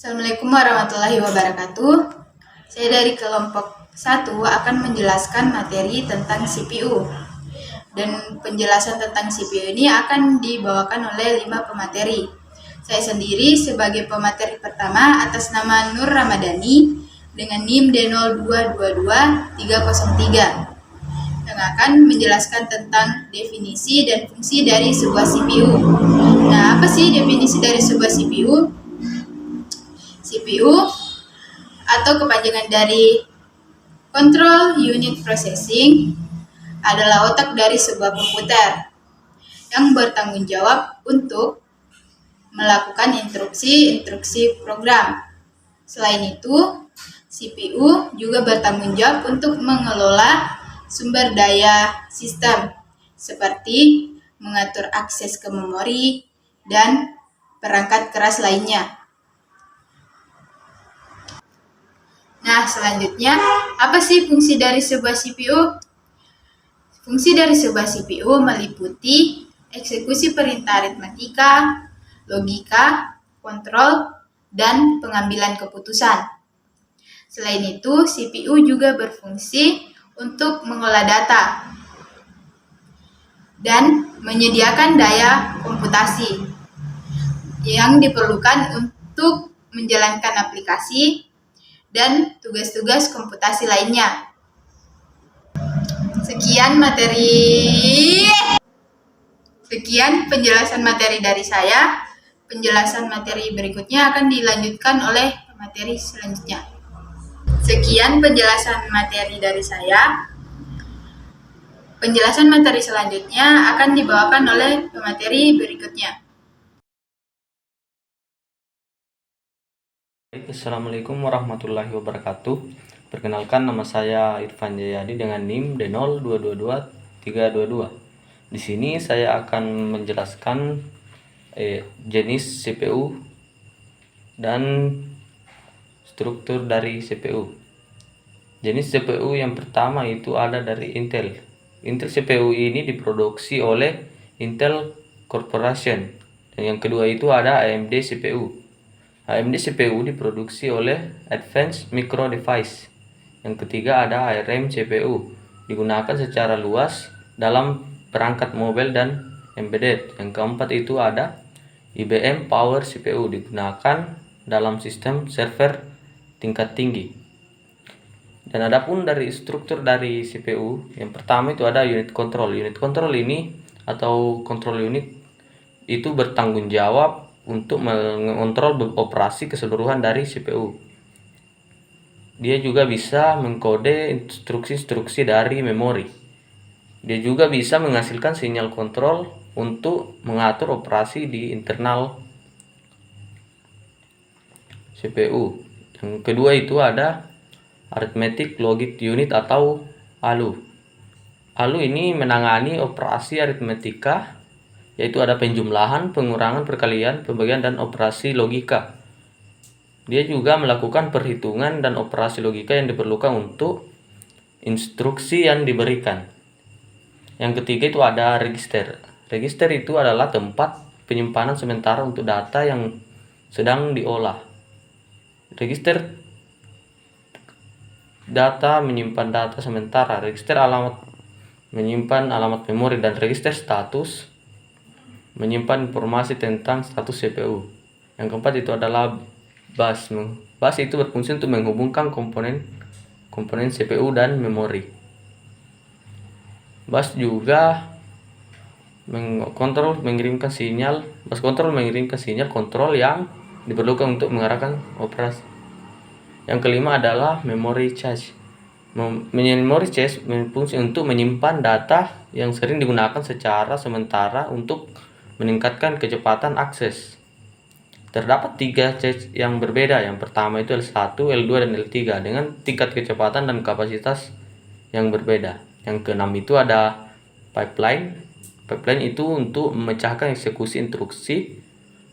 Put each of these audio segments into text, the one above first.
Assalamualaikum warahmatullahi wabarakatuh. Saya dari kelompok 1 akan menjelaskan materi tentang CPU. Dan penjelasan tentang CPU ini akan dibawakan oleh 5 pemateri. Saya sendiri sebagai pemateri pertama atas nama Nur Ramadhani dengan NIM D0222303 yang akan menjelaskan tentang definisi dan fungsi dari sebuah CPU. Nah, apa sih definisi dari sebuah CPU? CPU atau kepanjangan dari Control Unit Processing adalah otak dari sebuah komputer yang bertanggung jawab untuk melakukan instruksi program. Selain itu, CPU juga bertanggung jawab untuk mengelola sumber daya sistem seperti mengatur akses ke memori dan perangkat keras lainnya. Nah, selanjutnya, apa sih fungsi dari sebuah CPU? Fungsi dari sebuah CPU meliputi eksekusi perintah aritmatika, logika, kontrol, dan pengambilan keputusan. Selain itu, CPU juga berfungsi untuk mengolah data dan menyediakan daya komputasi yang diperlukan untuk menjalankan aplikasi dan tugas-tugas komputasi lainnya. Sekian penjelasan materi dari saya. Penjelasan materi berikutnya akan dilanjutkan oleh materi selanjutnya. Sekian penjelasan materi dari saya. Penjelasan materi selanjutnya akan dibawakan oleh pemateri berikutnya. Assalamualaikum warahmatullahi wabarakatuh. Perkenalkan, nama saya Irfan Jayadi dengan NIM D0222322. Di sini saya akan menjelaskan jenis CPU dan struktur dari CPU. Jenis CPU yang pertama itu ada dari Intel. Intel CPU ini diproduksi oleh Intel Corporation. Dan yang kedua itu ada AMD CPU. AMD CPU diproduksi oleh Advanced Micro Device. Yang ketiga ada ARM CPU, digunakan secara luas dalam perangkat mobile dan embedded. Yang keempat itu ada IBM Power CPU, digunakan dalam sistem server tingkat tinggi. Dan adapun dari struktur dari CPU, yang pertama itu ada unit control. Unit control ini atau control unit itu bertanggung jawab untuk mengontrol operasi keseluruhan dari CPU. Dia juga bisa mengkode instruksi-instruksi dari memori. Dia juga bisa menghasilkan sinyal kontrol untuk mengatur operasi di internal CPU. Yang kedua itu ada Arithmetic Logic Unit atau ALU. ALU ini menangani operasi aritmetika, yaitu ada penjumlahan, pengurangan, perkalian, pembagian, dan operasi logika. Dia juga melakukan perhitungan dan operasi logika yang diperlukan untuk instruksi yang diberikan. Yang ketiga itu ada register. Register itu adalah tempat penyimpanan sementara untuk data yang sedang diolah. Register data menyimpan data sementara. Register alamat menyimpan alamat memori, dan register status menyimpan informasi tentang status CPU. Yang keempat itu adalah bus. Bus itu berfungsi untuk menghubungkan komponen CPU dan memori. Bus juga mengirimkan sinyal. Bus kontrol mengirimkan sinyal kontrol yang diperlukan untuk mengarahkan operasi. Yang kelima adalah memory cache. Memory cache berfungsi untuk menyimpan data yang sering digunakan secara sementara untuk meningkatkan kecepatan akses. Terdapat 3 cache yang berbeda. Yang pertama itu L1, L2, dan L3 dengan tingkat kecepatan dan kapasitas yang berbeda. Yang keenam itu ada pipeline. Pipeline itu untuk memecahkan eksekusi instruksi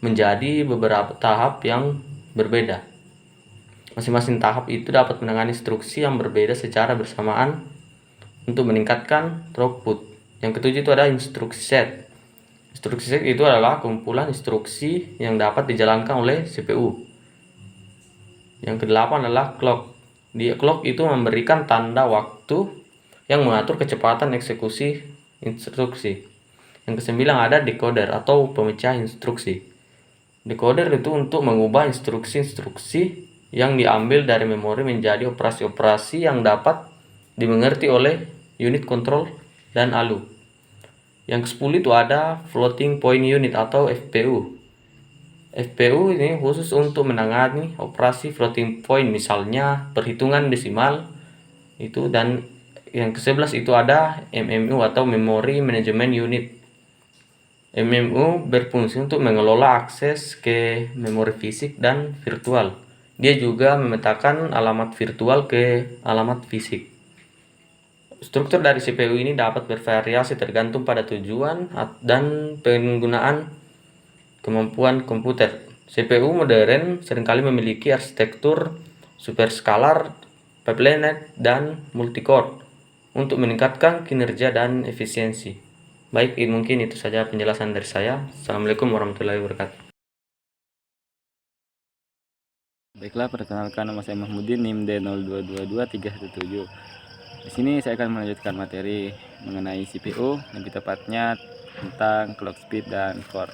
menjadi beberapa tahap yang berbeda. Masing-masing tahap itu dapat menangani instruksi yang berbeda secara bersamaan untuk meningkatkan throughput. Yang ketujuh itu ada instruksi set. Instruksi set itu adalah kumpulan instruksi yang dapat dijalankan oleh CPU. Yang kedelapan adalah clock. Clock itu memberikan tanda waktu yang mengatur kecepatan eksekusi instruksi. Yang kesembilan ada decoder atau pemecah instruksi. Decoder itu untuk mengubah instruksi-instruksi yang diambil dari memori menjadi operasi-operasi yang dapat dimengerti oleh unit kontrol dan ALU. Yang ke-10 itu ada floating point unit atau FPU. FPU ini khusus untuk menangani operasi floating point, misalnya perhitungan desimal itu. Dan yang ke-11 itu ada MMU atau Memory Management Unit. MMU berfungsi untuk mengelola akses ke memori fisik dan virtual. Dia juga memetakan alamat virtual ke alamat fisik. Struktur dari CPU ini dapat bervariasi tergantung pada tujuan dan penggunaan kemampuan komputer. CPU modern seringkali memiliki arsitektur superscalar, pipelineed, dan multicore untuk meningkatkan kinerja dan efisiensi. Baik, mungkin itu saja penjelasan dari saya. Assalamualaikum warahmatullahi wabarakatuh. Baiklah, perkenalkan, nama saya Mahmudin, NIM D0222317. Di sini saya akan melanjutkan materi mengenai CPU, lebih tepatnya tentang clock speed dan core.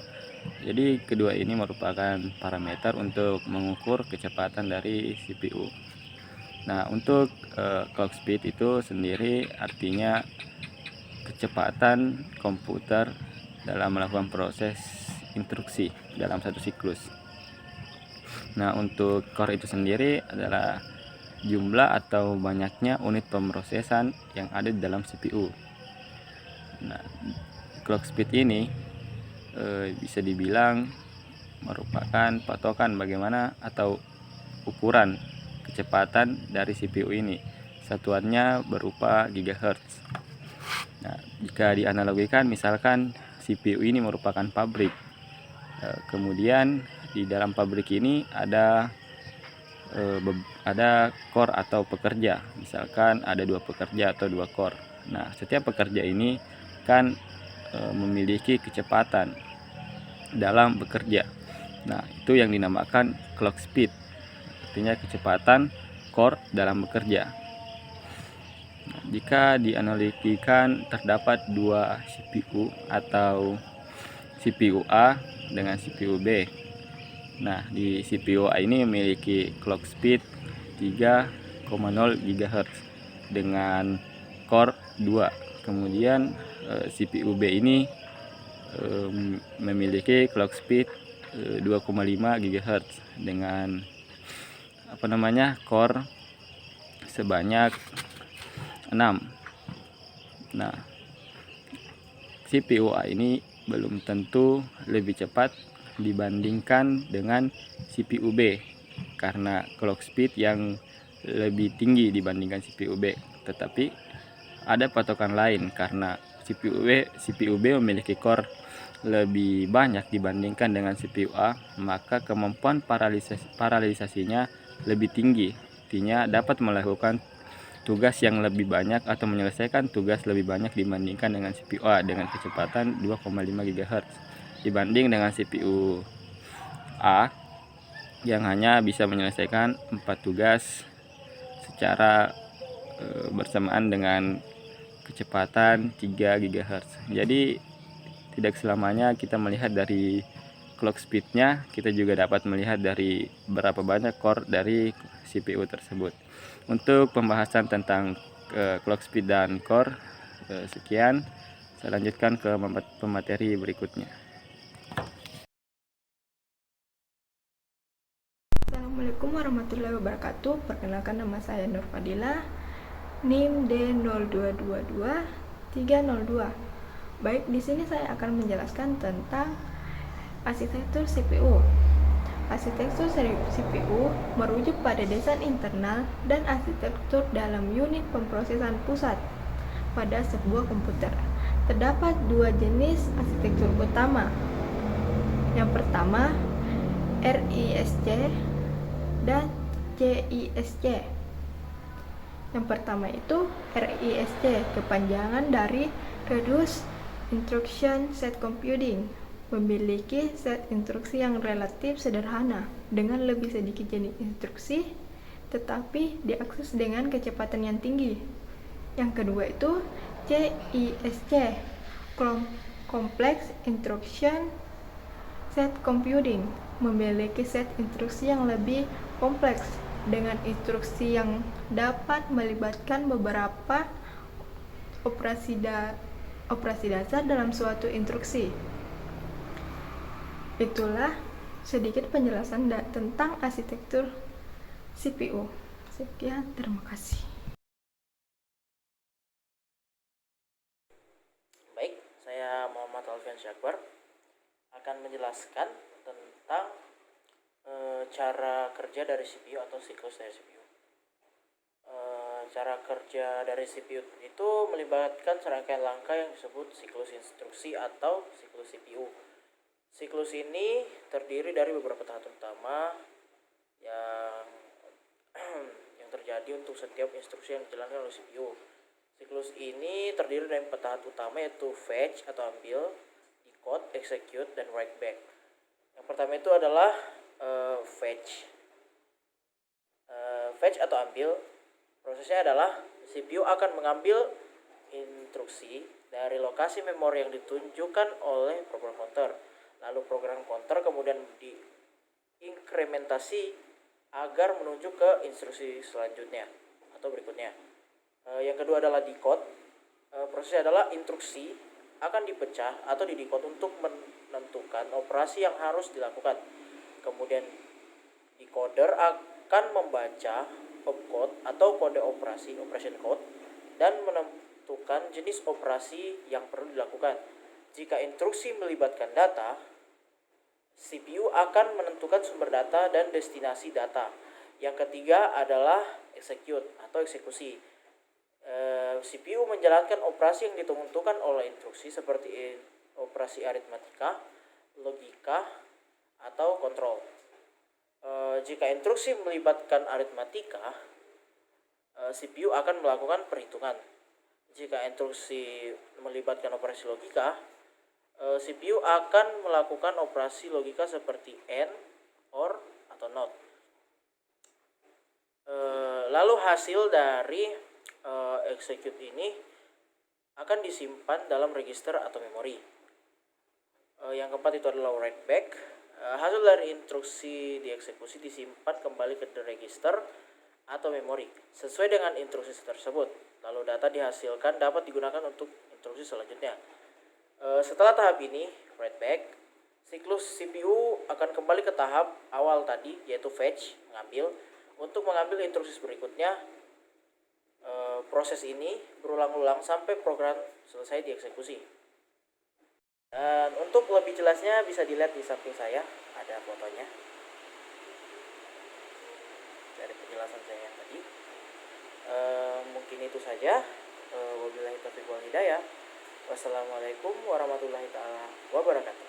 Jadi kedua ini merupakan parameter untuk mengukur kecepatan dari CPU. Nah, untuk clock speed itu sendiri artinya kecepatan komputer dalam melakukan proses instruksi dalam satu siklus. Nah, untuk core itu sendiri adalah jumlah atau banyaknya unit pemrosesan yang ada di dalam CPU. Nah, clock speed ini bisa dibilang merupakan patokan bagaimana atau ukuran kecepatan dari CPU ini. Satuannya berupa gigahertz. Nah, jika dianalogikan, misalkan CPU ini merupakan pabrik. Kemudian di dalam pabrik ini ada core atau pekerja. Misalkan ada 2 pekerja atau 2 core. Nah, setiap pekerja ini kan memiliki kecepatan dalam bekerja. Nah, itu yang dinamakan clock speed. Artinya kecepatan core dalam bekerja. Nah, jika dianalogikan, terdapat 2 CPU atau CPU A dengan CPU B. Nah, di CPU A ini memiliki clock speed 3,0 GHz dengan core 2. Kemudian CPU B ini memiliki clock speed 2,5 GHz dengan core sebanyak 6. Nah, CPU A ini belum tentu lebih cepat dibandingkan dengan CPU B karena clock speed yang lebih tinggi dibandingkan CPU B. Tetapi ada patokan lain karena CPU B memiliki core lebih banyak dibandingkan dengan CPU A, maka kemampuan paralelisasinya lebih tinggi. Artinya dapat melakukan tugas yang lebih banyak atau menyelesaikan tugas lebih banyak dibandingkan dengan CPU A dengan kecepatan 2,5 GHz dibanding dengan CPU A yang hanya bisa menyelesaikan 4 tugas secara bersamaan dengan kecepatan 3 GHz. Jadi tidak selamanya kita melihat dari clock speednya, kita juga dapat melihat dari berapa banyak core dari CPU tersebut. Untuk pembahasan tentang clock speed dan core, sekian. Saya lanjutkan ke pemateri berikutnya. Assalamualaikum warahmatullahi wabarakatuh. Perkenalkan, nama saya Nur Fadila, NIM D0222302. Baik, di sini saya akan menjelaskan tentang arsitektur CPU. Arsitektur CPU merujuk pada desain internal dan arsitektur dalam unit pemrosesan pusat pada sebuah komputer. Terdapat 2 jenis arsitektur utama. Yang pertama, RISC dan CISC. Yang pertama itu RISC, kepanjangan dari Reduced Instruction Set Computing. memiliki set instruksi yang relatif sederhana dengan lebih sedikit jenis instruksi, tetapi diakses dengan kecepatan yang tinggi. Yang kedua itu CISC, Complex Instruction Set Computing, memiliki set instruksi yang lebih kompleks dengan instruksi yang dapat melibatkan beberapa operasi dasar dalam suatu instruksi. Itulah sedikit penjelasan tentang arsitektur CPU. Sekian, terima kasih. Baik, saya Muhammad Alfian Syakbar akan menjelaskan tentang cara kerja dari CPU atau siklus dari CPU. Cara kerja dari CPU itu melibatkan serangkaian langkah yang disebut siklus instruksi atau siklus CPU. Siklus ini terdiri dari beberapa tahap utama yang terjadi untuk setiap instruksi yang dijalankan oleh CPU. Siklus ini terdiri dari 4 tahap utama, yaitu fetch atau ambil, decode, execute, dan write back. Yang pertama itu adalah fetch. Fetch atau ambil, prosesnya adalah CPU akan mengambil instruksi dari lokasi memori yang ditunjukkan oleh program counter. Lalu program counter kemudian diinkrementasi agar menuju ke instruksi selanjutnya atau berikutnya. Yang kedua adalah decode. Prosesnya adalah instruksi akan dipecah atau didecode untuk menentukan operasi yang harus dilakukan. Kemudian decoder akan membaca opcode atau kode operasi, operation code, dan menentukan jenis operasi yang perlu dilakukan. Jika instruksi melibatkan data, CPU akan menentukan sumber data dan destinasi data. Yang ketiga adalah execute atau eksekusi. CPU menjalankan operasi yang ditentukan oleh instruksi seperti operasi aritmatika, logika, atau kontrol. Jika instruksi melibatkan aritmatika, CPU akan melakukan perhitungan. Jika instruksi melibatkan operasi logika, CPU akan melakukan operasi logika seperti AND, OR, atau NOT. Lalu hasil dari execute ini akan disimpan dalam register atau memori. Yang keempat itu adalah write back. Hasil dari instruksi dieksekusi disimpan kembali ke register atau memori sesuai dengan instruksi tersebut. Lalu data dihasilkan dapat digunakan untuk instruksi selanjutnya. Setelah tahap ini, write back, siklus CPU akan kembali ke tahap awal tadi, yaitu fetch, mengambil. Untuk mengambil instruksi berikutnya, proses ini berulang-ulang sampai program selesai dieksekusi. Dan untuk lebih jelasnya bisa dilihat di samping saya, ada fotonya dari penjelasan saya yang tadi. Mungkin itu saja. Wabillahi taufiq wal hidayah. Wassalamualaikum warahmatullahi wabarakatuh.